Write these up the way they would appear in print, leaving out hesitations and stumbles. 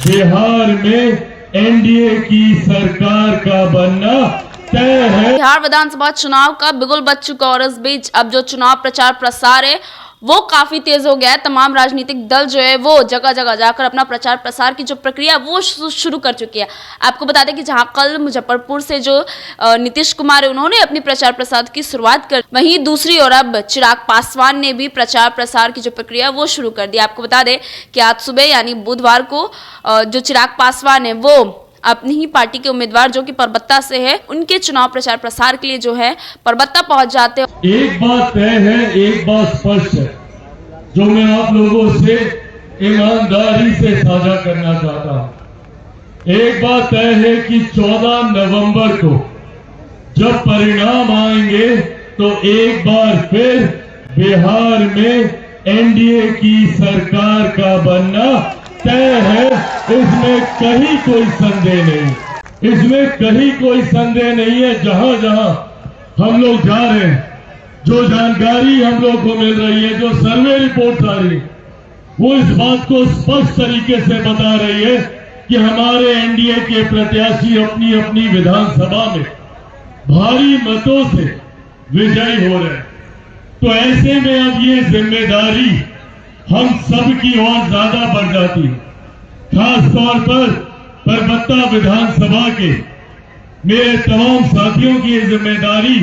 बिहार में एनडीए की सरकार का बनना तय है। बिहार विधानसभा चुनाव का बिगुल बज चुका और इस बीच अब जो चुनाव प्रचार प्रसार है वो काफी तेज हो गया है। तमाम राजनीतिक दल जो है वो जगह जगह जाकर अपना प्रचार प्रसार की जो प्रक्रिया वो शुरू कर चुकी है। आपको बता दें कि जहां कल मुजफ्फरपुर से जो नीतीश कुमार है उन्होंने अपनी प्रचार प्रसार की शुरुआत कर, वहीं दूसरी ओर अब चिराग पासवान ने भी प्रचार प्रसार की जो प्रक्रिया वो शुरू कर दी। आपको बता दें कि आज सुबह यानी बुधवार को जो चिराग पासवान है वो अपनी ही पार्टी के उम्मीदवार जो कि परबत्ता से है उनके चुनाव प्रचार प्रसार के लिए जो है परबत्ता पहुंच जाते हैं। एक बात तय है, एक बात स्पष्ट है जो मैं आप लोगों से ईमानदारी से साझा करना चाहता हूं। एक बात तय है कि 14 नवंबर को जब परिणाम आएंगे तो एक बार फिर बिहार में एनडीए की सरकार का बनना तय है। इसमें कहीं कोई संदेह नहीं, इसमें कहीं कोई संदेह नहीं है। जहां जहां हम लोग जा रहे हैं, जो जानकारी हम लोग को मिल रही है, जो सर्वे रिपोर्ट आ रही है, वो इस बात को स्पष्ट तरीके से बता रही है कि हमारे एनडीए के प्रत्याशी अपनी अपनी विधानसभा में भारी मतों से विजयी हो रहे हैं। तो ऐसे में अब ये जिम्मेदारी हम सब की ओर ज्यादा बढ़ जाती है। खास तौर पर परबत्ता विधानसभा के मेरे तमाम साथियों की ये जिम्मेदारी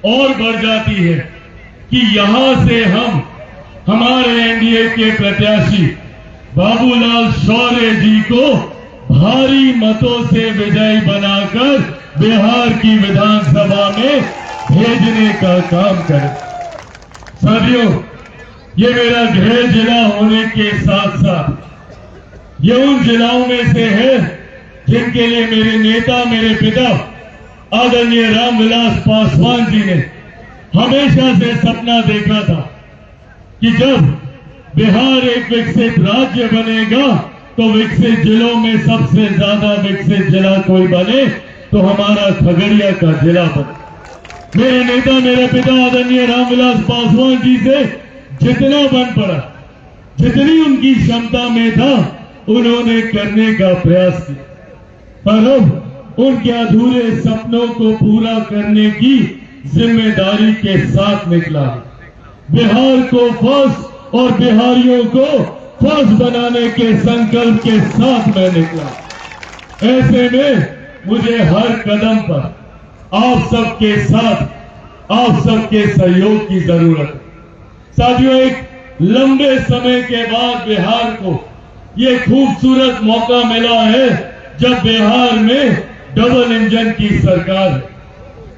और बढ़ जाती है कि यहां से हम हमारे एनडीए के प्रत्याशी बाबूलाल शौर्य जी को भारी मतों से विजयी बनाकर बिहार की विधानसभा में भेजने का काम करें। साथियों, ये मेरा गृह जिला होने के साथ साथ ये उन जिलाओं में से है जिनके लिए मेरे नेता, मेरे पिता आदरणीय रामविलास पासवान जी ने हमेशा से सपना देखा था कि जब बिहार एक विकसित राज्य बनेगा तो विकसित जिलों में सबसे ज्यादा विकसित जिला कोई बने तो हमारा खगड़िया का जिला बने। मेरे नेता, मेरे पिता आदरणीय रामविलास पासवान जी से जितना बन पड़ा, जितनी उनकी क्षमता में था, उन्होंने करने का प्रयास किया, पर अब उनके अधूरे सपनों को पूरा करने की जिम्मेदारी के साथ निकला। बिहार को फर्स्ट और बिहारियों को फर्स्ट बनाने के संकल्प के साथ मैं निकला। ऐसे में मुझे हर कदम पर आप सबके साथ, आप सबके सहयोग की जरूरत है। साथियों, एक लंबे समय के बाद बिहार को ये खूबसूरत मौका मिला है जब बिहार में डबल इंजन की सरकार है।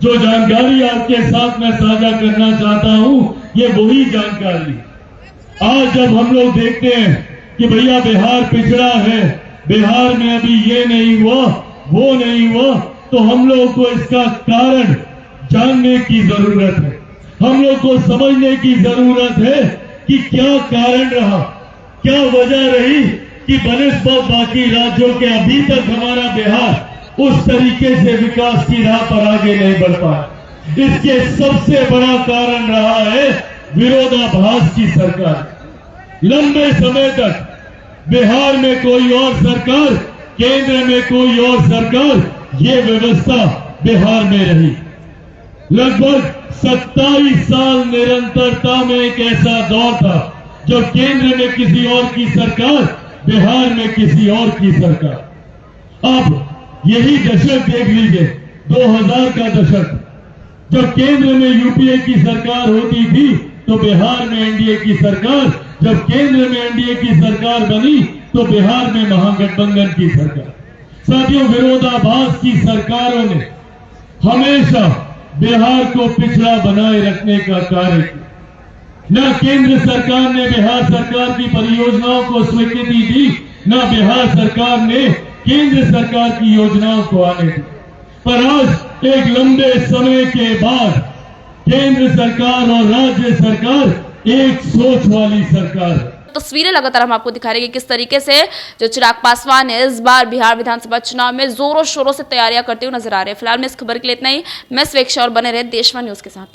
जो जानकारी आपके साथ मैं साझा करना चाहता हूं, ये वही जानकारी। आज जब हम लोग देखते हैं कि भैया बिहार पिछड़ा है, बिहार में अभी ये नहीं हुआ, वो नहीं हुआ, तो हम लोग को इसका कारण जानने की जरूरत है। हम लोग को समझने की जरूरत है कि क्या कारण रहा, क्या वजह रही कि बनिस्बत बाकी राज्यों के अभी तक हमारा बिहार उस तरीके से विकास की राह पर आगे नहीं बढ़ पाया। इसके सबसे बड़ा कारण रहा है विरोधाभास की सरकार। लंबे समय तक बिहार में कोई और सरकार, केंद्र में कोई और सरकार, ये व्यवस्था बिहार में रही। लगभग 27 साल निरंतरता में एक ऐसा दौर था जब केंद्र में किसी और की सरकार, बिहार में किसी और की सरकार। अब यही दशक देख लीजिए, 2000 का दशक, जब केंद्र में यूपीए की सरकार होती थी तो बिहार में एनडीए की सरकार, जब केंद्र में एनडीए की सरकार बनी तो बिहार में महागठबंधन की सरकार। साथियों, विरोधाभास की सरकारों ने हमेशा बिहार को पिछड़ा बनाए रखने का कार्य किया। न केंद्र सरकार ने बिहार सरकार की परियोजनाओं को स्वीकृति दी, न बिहार सरकार ने केंद्र सरकार की योजनाओं को आने दी। पर आज एक लंबे समय के बाद केंद्र सरकार और राज्य सरकार एक सोच वाली सरकार है। तस्वीरें लगातार हम आपको दिखा रहे हैं कि किस तरीके से जो चिराग पासवान है इस बार बिहार विधानसभा चुनाव में जोरों शोरों से तैयारियां करते हुए नजर आ रहे हैं। फिलहाल में इस खबर के लिए इतना ही। मैं स्वेच्छा और बने रहे देशवा न्यूज के साथ।